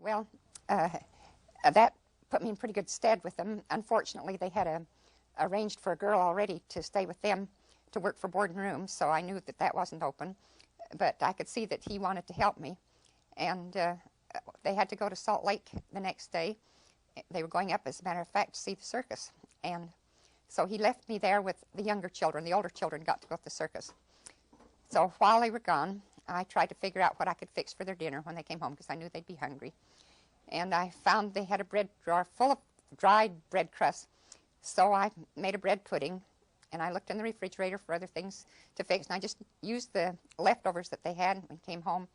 Well, that put me in pretty good stead with them. Unfortunately, they had arranged for a girl already to stay with them to work for board and room, so I knew that that wasn't open. But I could see that he wanted to help me. And they had to go to Salt Lake the next day. They were going up, as a matter of fact, to see the circus. And so he left me there with the younger children. The older children got to go to the circus. So while they were gone, I tried to figure out what I could fix for their dinner when they came home, because I knew they'd be hungry. And I found they had a bread drawer full of dried bread crusts. So I made a bread pudding, and I looked in the refrigerator for other things to fix, and I just used the leftovers that they had and came home.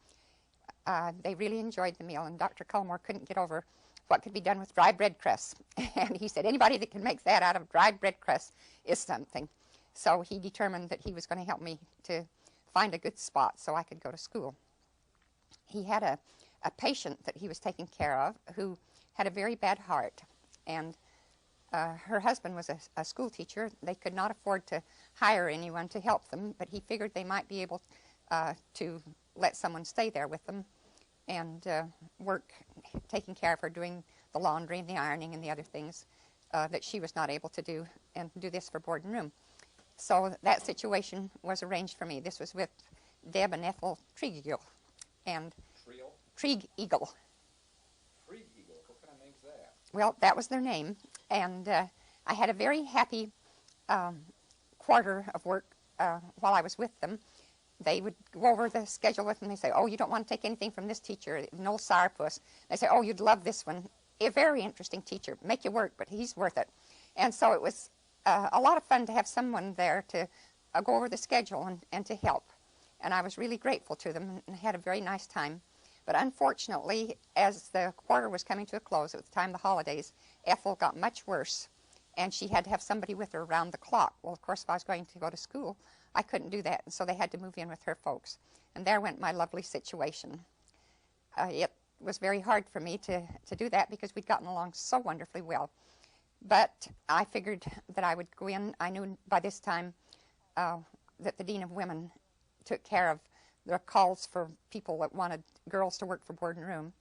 They really enjoyed the meal, and Dr. Cullimore couldn't get over what could be done with dry bread crusts. And he said, anybody that can make that out of dried bread crusts is something. So he determined that he was going to help me to find a good spot so I could go to school. He had a patient that he was taking care of who had a very bad heart, and her husband was a school teacher. They could not afford to hire anyone to help them, but he figured they might be able to let someone stay there with them and work taking care of her, doing the laundry and the ironing and the other things that she was not able to do, and do this for board and room. So that situation was arranged for me. This was with Deb and Ethel Triegeagle. And Triegeagle. Triegeagle? What kind of name's that? Well, that was their name. And I had a very happy quarter of work while I was with them. They would go over the schedule with me. They say, oh, you don't want to take anything from this teacher, no sourpuss. They say, oh, you'd love this one. A very interesting teacher. Make you work, but he's worth it. And so it was a lot of fun to have someone there to go over the schedule and to help. And I was really grateful to them and had a very nice time. But unfortunately, as the quarter was coming to a close at the time of the holidays, Ethel got much worse, and she had to have somebody with her around the clock. Well, of course, if I was going to go to school, I couldn't do that, and so they had to move in with her folks. And there went my lovely situation. It was very hard for me to do that because we'd gotten along so wonderfully well. But I figured that I would go in. I knew by this time that the Dean of Women took care of the calls for people that wanted girls to work for board and room.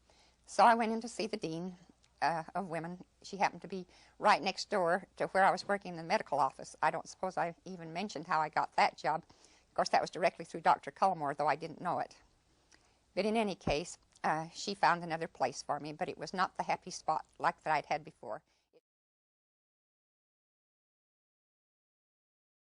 So I went in to see the Dean of Women. She happened to be right next door to where I was working in the medical office. I don't suppose I even mentioned how I got that job. Of course, that was directly through Dr. Cullimore, though I didn't know it. But in any case, she found another place for me, but it was not the happy spot like that I'd had before.